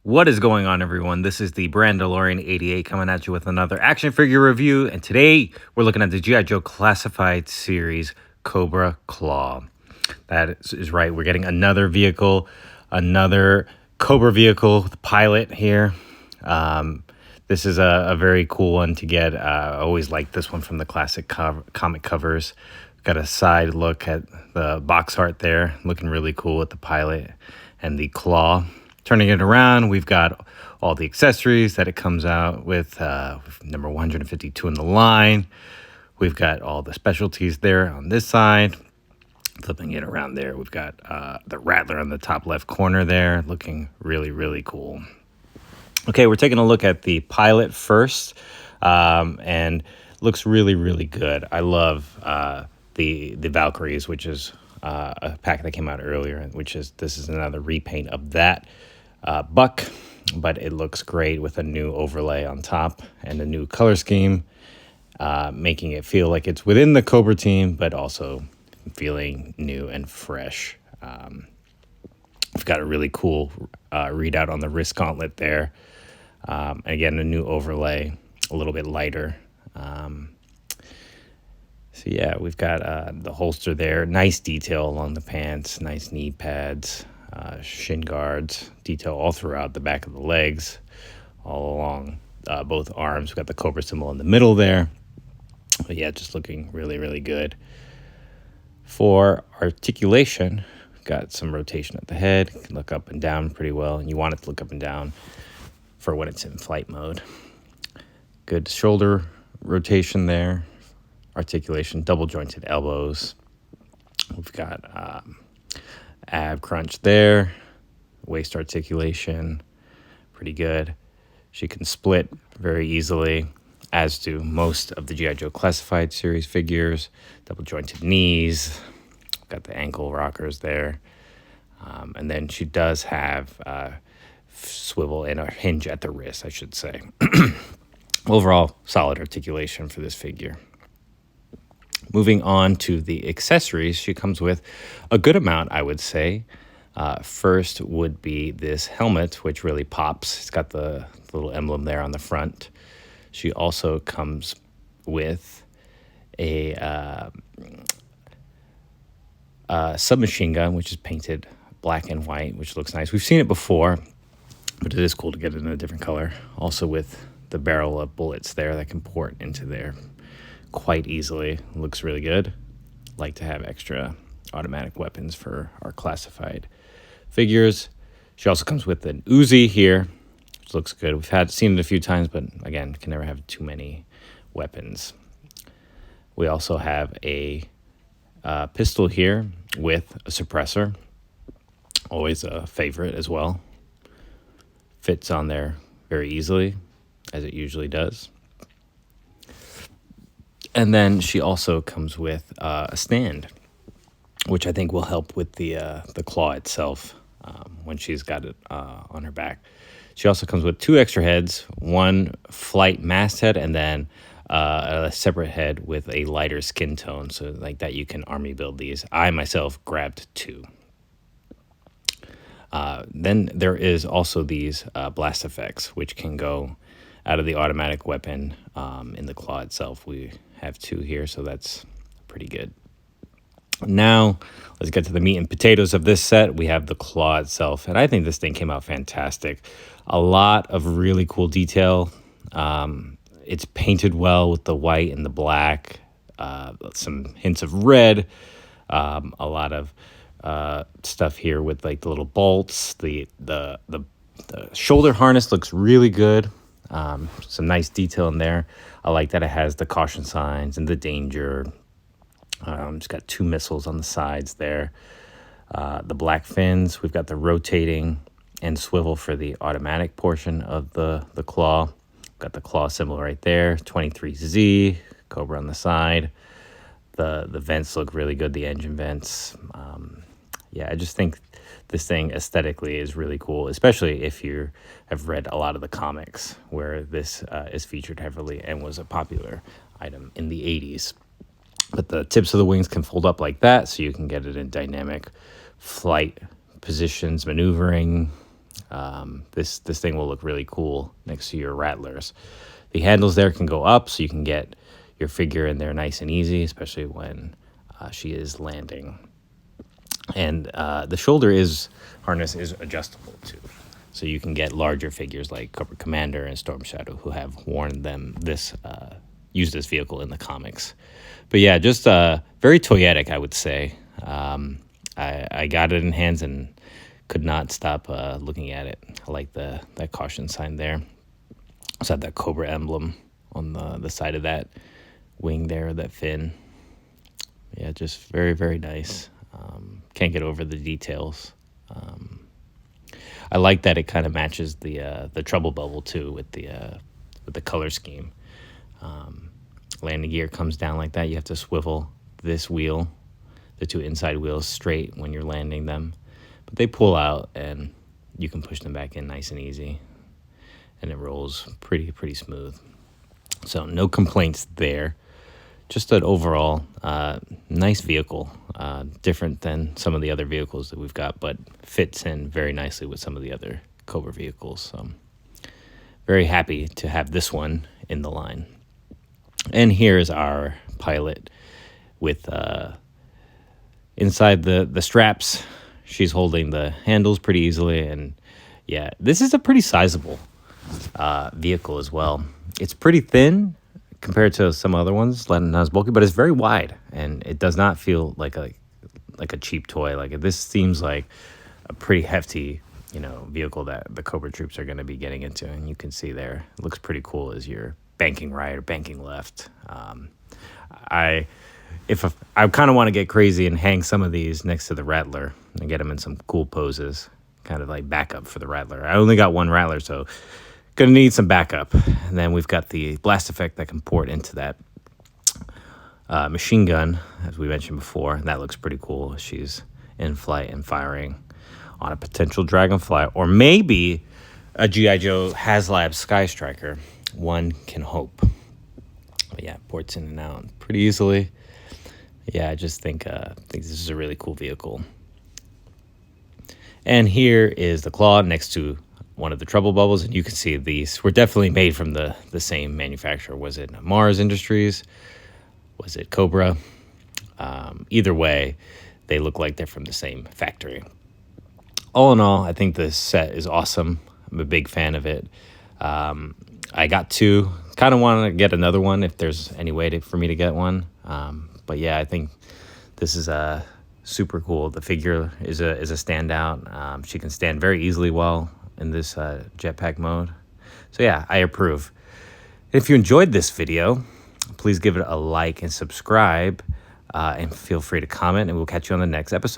What is going on, everyone? This is the Brandalorian 88 coming at you with another action figure review. And today we're looking at the G.I. Joe Classified Series Cobra Claw. That is right. We're getting another vehicle, another Cobra vehicle, the pilot here. This is a very cool one to get. I always like this one from the classic comic covers. Got a side look at the box art there, looking really cool with the pilot and the claw. Turning it around, we've got all the accessories that it comes out with, number 152 in the line. We've got all the specialties there on this side. Flipping it around there, we've got the Rattler on the top left corner there, looking really, really cool. Okay, we're taking a look at the pilot first, and looks really, really good. I love the Valkyries, which is a pack that came out earlier, this is another repaint of that buck, but it looks great with a new overlay on top and a new color scheme, making it feel like it's within the Cobra team, but also feeling new and fresh. We've got a really cool readout on the wrist gauntlet there. Again, a new overlay, a little bit lighter. So yeah, we've got the holster there. Nice detail along the pants, nice knee pads, shin guards, detail all throughout the back of the legs, all along both arms. We've got the Cobra symbol in the middle there. But yeah, just looking really, really good. For articulation, we've got some rotation at the head. You can look up and down pretty well, and you want it to look up and down for when it's in flight mode. Good shoulder rotation there. Articulation, double jointed elbows. We've got ab crunch there. Waist articulation, pretty good. She can split very easily, as do most of the G.I. Joe Classified Series figures. Double jointed knees. Got the ankle rockers there. And then she does have swivel and a hinge at the wrist, I should say. Overall, solid articulation for this figure. Moving on to the accessories, she comes with a good amount, I would say. First would be this helmet, which really pops. It's got the little emblem there on the front. She also comes with a submachine gun, which is painted black and white, which looks nice. We've seen it before, but it is cool to get it in a different color. Also with the barrel of bullets there that can port into there quite easily. Looks really good. Like to have extra automatic weapons for our classified figures. She also comes with an Uzi here, which looks good. We've seen it a few times, but again, can never have too many weapons. We also have a pistol here with a suppressor. Always a favorite as well. Fits on there very easily, as it usually does. And then she also comes with a stand, which I think will help with the claw itself when she's got it on her back. She also comes with 2 extra heads, one flight mast head, and then a separate head with a lighter skin tone. So like that, you can army build these. I myself grabbed 2. Then there is also these blast effects, which can go out of the automatic weapon in the claw itself. We have 2 here, so that's pretty good. Now, let's get to the meat and potatoes of this set. We have the claw itself, and I think this thing came out fantastic. A lot of really cool detail. It's painted well with the white and the black, some hints of red, a lot of stuff here with like the little bolts. The shoulder harness looks really good. Some nice detail in there. I like that it has the caution signs and the danger. It's got 2 missiles on the sides there. The black fins. We've got the rotating and swivel for the automatic portion of the claw. Got the claw symbol right there. 23Z, Cobra on the side. The vents look really good, the engine vents. Yeah, I just think this thing aesthetically is really cool, especially if you have read a lot of the comics where this is featured heavily and was a popular item in the 80s. But the tips of the wings can fold up like that, so you can get it in dynamic flight positions, maneuvering, This thing will look really cool next to your Rattlers. The handles there can go up, so you can get your figure in there nice and easy, especially when she is landing. And the shoulder harness is adjustable too, so you can get larger figures like Cobra Commander and Storm Shadow, who have worn used this vehicle in the comics. But yeah, just very toyetic, I would say. I got it in hands and could not stop looking at it. I like that caution sign there. Also had that Cobra emblem on the side of that wing there, that fin. Yeah, just very, very nice. Can't get over the details. I like that it kind of matches the trouble bubble too with the color scheme. Landing gear comes down like that. You have to swivel this wheel, the two inside wheels, straight when you're landing them, but they pull out and you can push them back in nice and easy, and it rolls pretty smooth. So no complaints there. Just an overall nice vehicle, different than some of the other vehicles that we've got, but fits in very nicely with some of the other Cobra vehicles. So very happy to have this one in the line. And here's our pilot with inside the straps. She's holding the handles pretty easily, and yeah, this is a pretty sizable vehicle as well. It's pretty thin compared to some other ones, not as bulky, but it's very wide, and it does not feel like a cheap toy. Like, this seems like a pretty hefty, vehicle that the Cobra troops are going to be getting into, and you can see there, it looks pretty cool as you're banking right or banking left. I kind of want to get crazy and hang some of these next to the Rattler and get them in some cool poses, kind of like backup for the Rattler. I only got one Rattler, so gonna need some backup. And then we've got the blast effect that can port into that machine gun, as we mentioned before. And that looks pretty cool. She's in flight and firing on a potential Dragonfly, or maybe a G.I. Joe HasLab Sky Striker. One can hope. But yeah, ports in and out pretty easily. Yeah, I just think this is a really cool vehicle. And here is the claw next to one of the trouble bubbles, and you can see these were definitely made from the same manufacturer. Was it Mars Industries? Was it Cobra? Either way, they look like they're from the same factory. All in all, I think this set is awesome. I'm a big fan of it. I got two. Kind of want to get another one if there's any way for me to get one. But yeah, I think this is super cool. The figure is a standout. She can stand very easily well in this jetpack mode. So yeah, I approve. If you enjoyed this video, please give it a like and subscribe, and feel free to comment, and we'll catch you on the next episode.